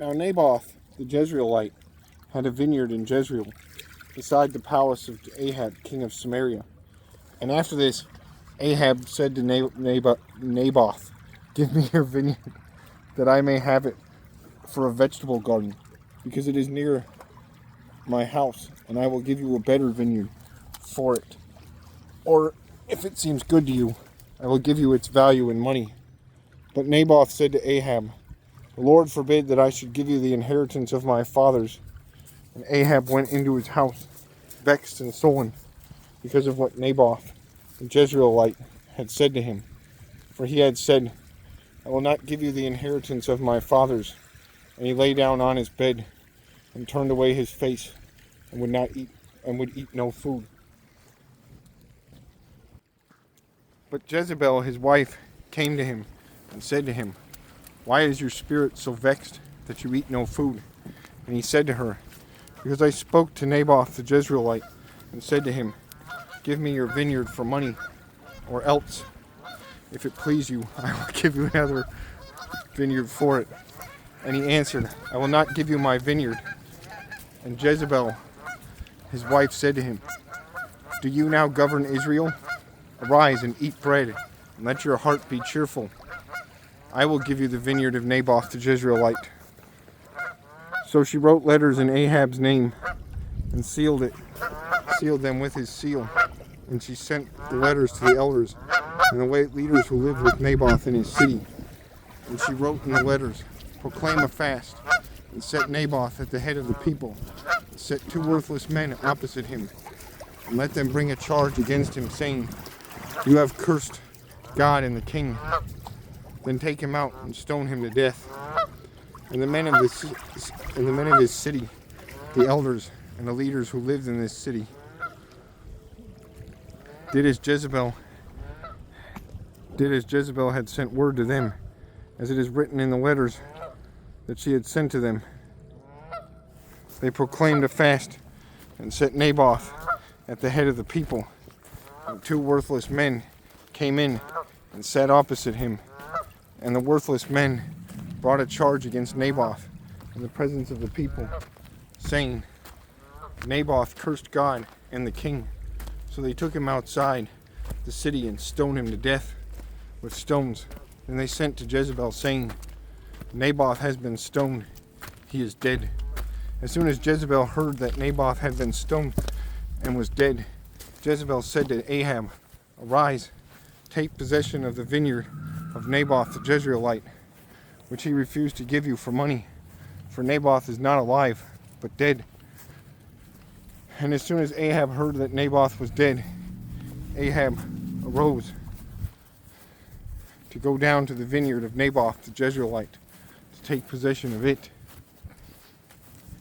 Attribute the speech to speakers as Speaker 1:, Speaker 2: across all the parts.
Speaker 1: Now Naboth the Jezreelite had a vineyard in Jezreel, beside the palace of Ahab, king of Samaria. And after this, Ahab said to Naboth, "Give me your vineyard, that I may have it for a vegetable garden, because it is near my house, and I will give you a better vineyard for it. Or, if it seems good to you, I will give you its value in money." But Naboth said to Ahab, "The Lord forbid that I should give you the inheritance of my fathers." And Ahab went into his house, vexed and sullen, because of what Naboth the Jezreelite had said to him. For he had said, "I will not give you the inheritance of my fathers." And he lay down on his bed, and turned away his face, and would eat no food. But Jezebel his wife came to him, and said to him, "Why is your spirit so vexed that you eat no food?" And he said to her, "Because I spoke to Naboth the Jezreelite, and said to him, 'Give me your vineyard for money, or else, if it please you, I will give you another vineyard for it.' And he answered, 'I will not give you my vineyard.' And Jezebel his wife said to him, 'Do you now govern Israel? Arise and eat bread, and let your heart be cheerful. I will give you the vineyard of Naboth the Jezreelite.' So she wrote letters in Ahab's name, and sealed them with his seal. And she sent the letters to the elders and the leaders who lived with Naboth in his city. And she wrote in the letters, 'Proclaim a fast, and set Naboth at the head of the people. Set 2 worthless men opposite him, and let them bring a charge against him, saying, "You have cursed God and the king." Then take him out and stone him to death." And the men of his city, the elders and the leaders who lived in this city, did as Jezebel had sent word to them, as it is written in the letters that she had sent to them. They proclaimed a fast, and set Naboth at the head of the people. And 2 worthless men came in and sat opposite him. And the worthless men brought a charge against Naboth in the presence of the people, saying, "Naboth cursed God and the king." So they took him outside the city and stoned him to death with stones. And they sent to Jezebel, saying, "Naboth has been stoned, he is dead." As soon as Jezebel heard that Naboth had been stoned and was dead, Jezebel said to Ahab, "Arise, take possession of the vineyard of Naboth the Jezreelite, which he refused to give you for money, for Naboth is not alive, but dead." And as soon as Ahab heard that Naboth was dead, Ahab arose to go down to the vineyard of Naboth the Jezreelite, to take possession of it.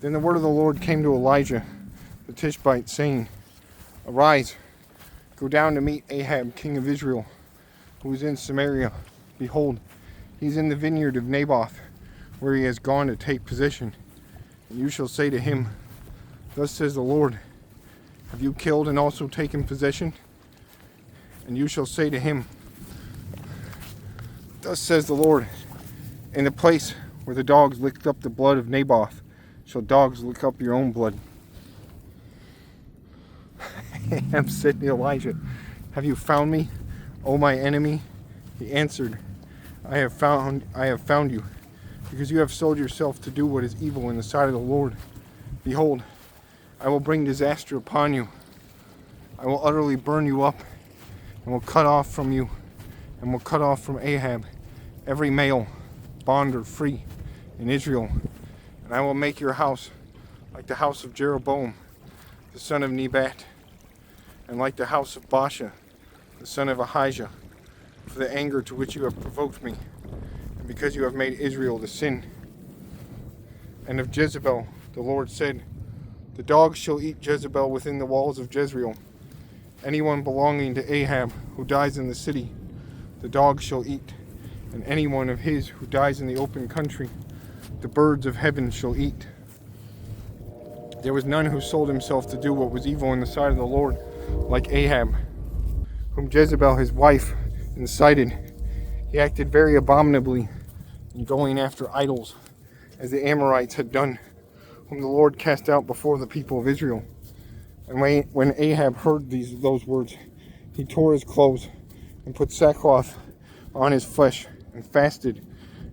Speaker 1: Then the word of the Lord came to Elijah the Tishbite, saying, "Arise, go down to meet Ahab king of Israel, who is in Samaria. Behold, he is in the vineyard of Naboth, where he has gone to take possession. And you shall say to him, Thus says the Lord, have you killed and also taken possession? And you shall say to him, Thus says the Lord, in the place where the dogs licked up the blood of Naboth, shall dogs lick up your own blood." Ahab said to Elijah, "Have you found me, O my enemy?" He answered, I have found you, because you have sold yourself to do what is evil in the sight of the Lord. Behold, I will bring disaster upon you. I will utterly burn you up, and will cut off from you, and will cut off from Ahab every male, bond or free, in Israel. And I will make your house like the house of Jeroboam, the son of Nebat, and like the house of Baasha, the son of Ahijah, for the anger to which you have provoked me, and because you have made Israel to sin. And of Jezebel the Lord said, The dogs shall eat Jezebel within the walls of Jezreel. Anyone belonging to Ahab who dies in the city, the dogs shall eat, and anyone of his who dies in the open country, the birds of heaven shall eat. There was none who sold himself to do what was evil in the sight of the Lord, like Ahab, whom Jezebel his wife incited. He acted very abominably in going after idols as the Amorites had done, whom the Lord cast out before the people of Israel. And when Ahab heard those words, he tore his clothes and put sackcloth on his flesh, and fasted,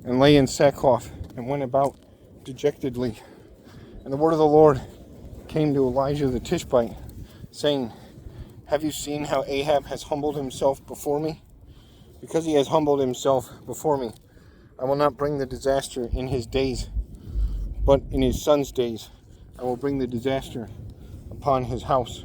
Speaker 1: and lay in sackcloth, and went about dejectedly. And the word of the Lord came to Elijah the Tishbite, saying, have you seen how Ahab has humbled himself before me? Because he has humbled himself before me, I will not bring the disaster in his days, but in his son's days I will bring the disaster upon his house.